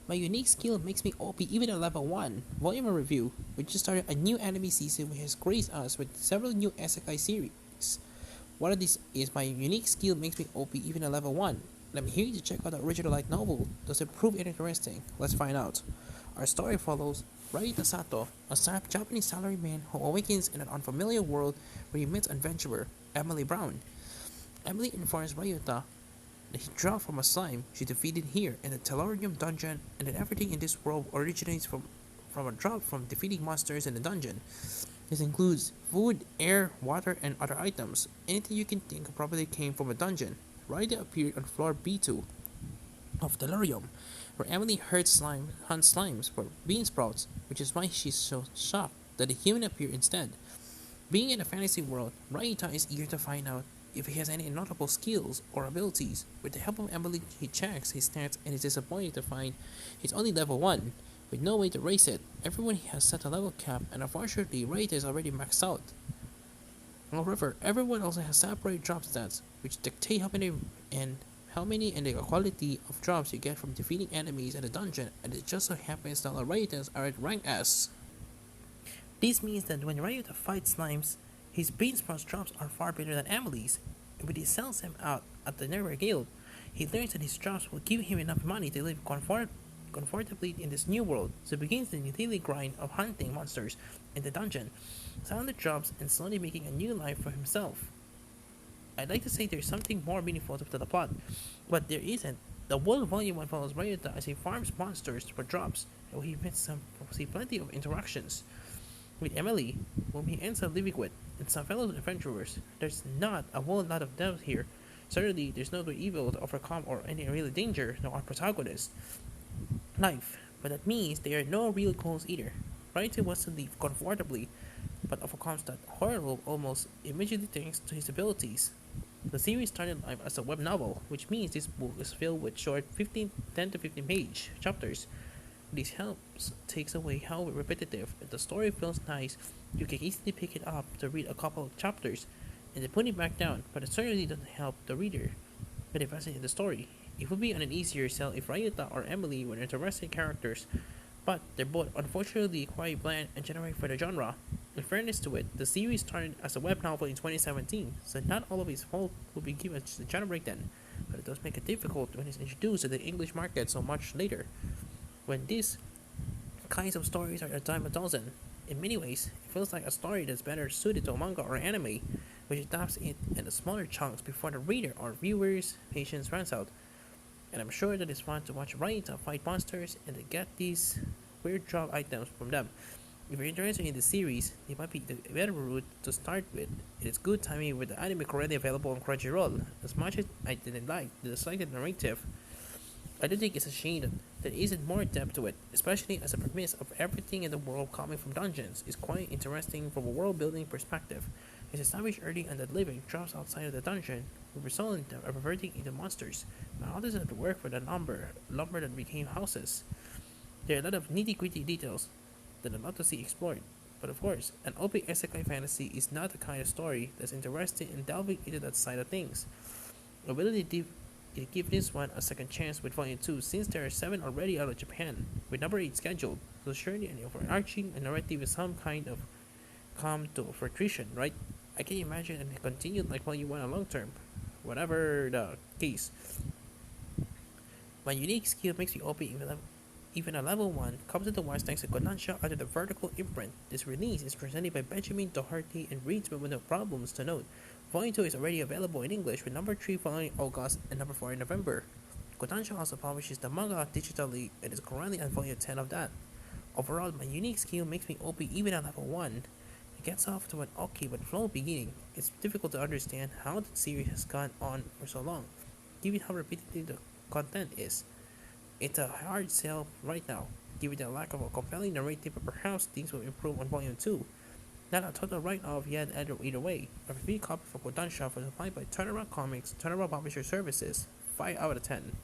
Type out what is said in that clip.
My unique skill makes me OP even at level 1. Volume review. We just started a new anime season which has graced us with several new isekai series. One of these is my unique skill makes me OP even at level 1. And I'm here to check out the original light novel. Does it prove interesting? Let's find out. Our story follows Ryuta Sato, a Japanese salaryman who awakens in an unfamiliar world where he meets adventurer Emily Brown. Emily informs Ryuta that he dropped from a slime she defeated here in the Tellurium dungeon and that everything in this world originates from a drop from defeating monsters in the dungeon. This includes food, air, water, and other items. Anything you can think probably came from a dungeon. Ryder appeared on floor B2 of Tellurium, where Emily hunts slimes for bean sprouts, which is why she's so shocked that a human appeared instead. Being in a fantasy world, Raita is eager to find out if he has any notable skills or abilities. With the help of Emily, he checks his stats and is disappointed to find he's only level 1, with no way to raise it. Everyone has set a level cap, and unfortunately, Raita is already maxed out. However, everyone also has separate drop stats, which dictate how many and the quality of drops you get from defeating enemies in the dungeon, and it just so happens that all Raitas are at rank S. This means that when Ryuta fights slimes, his Beansprout drops are far better than Emily's, and when he sells them out at the Never Guild, he learns that his drops will give him enough money to live comfortably in this new world, so begins the daily grind of hunting monsters in the dungeon, selling the drops and slowly making a new life for himself. I'd like to say there's something more meaningful to the plot, but there isn't. The whole volume 1 follows Ryuta as he farms monsters for drops, and he see plenty of interactions with Emily, whom he ends up living with, and some fellow adventurers. There's not a whole lot of depth here. Certainly, there's no evil to overcome or any real danger, no our protagonist life, but that means there are no real goals either. Ryuta wants to live comfortably, but overcomes that horrible almost immediately thanks to his abilities. The series started life as a web novel, which means this book is filled with short 10 to 15 page chapters. This helps takes away how repetitive. If the story feels nice, you can easily pick it up to read a couple of chapters and then put it back down, but it certainly doesn't help the reader get invested in the story. It would be an easier sell if Ryuta or Emily were interesting characters, but they're both unfortunately quite bland and generic for the genre. In fairness to it, the series started as a web novel in 2017, so not all of its fault will be given to the genre breakdown, but it does make it difficult when it's introduced to the English market so much later, when these kinds of stories are a dime a dozen. In many ways, it feels like a story that's better suited to a manga or anime, which adapts it in smaller chunks before the reader or viewer's patience runs out. And I'm sure that it's fun to watch Raita fight monsters and to get these weird drop items from them. If you're interested in the series, it might be the better route to start with. It is good timing with the anime already available on Crunchyroll. As much as I didn't like the selected narrative, I do think it's a shame that there isn't more depth to it, especially as the premise of everything in the world coming from dungeons is quite interesting from a world building perspective. It's established early on that living drops outside of the dungeon will result in them reverting into monsters. But how does it work for the lumber that became houses? There are a lot of nitty gritty details that I'd love to see explored. But of course, an OP isekai fantasy is not the kind of story that's interested in delving into that side of things. I really did give this one a second chance with Volume 2 since there are 7 already out of Japan, with number 8 scheduled, so surely an overarching narrative is some kind of come to fruition, right? I can imagine and continue like Volume 1 long term, whatever the case. My unique skill makes me OP even a level 1 comes into wise thanks to Kodansha under the vertical imprint. This release is presented by Benjamin Doherty and reads with no problems to note. Volume 2 is already available in English with number 3 following August and number 4 in November. Kodansha also publishes the manga digitally and is currently on volume 10 of that. Overall, my unique skill makes me OP even at level 1. It gets off to an okay but slow beginning. It's difficult to understand how the series has gone on for so long, given how repetitive the content is. It's a hard sell right now, given the lack of a compelling narrative, but perhaps things will improve on Volume 2. Not a total write-off yet either way. A review copy for Kodansha was supplied by Turnaround Comics, Turnaround Publisher Services, 5 out of 10.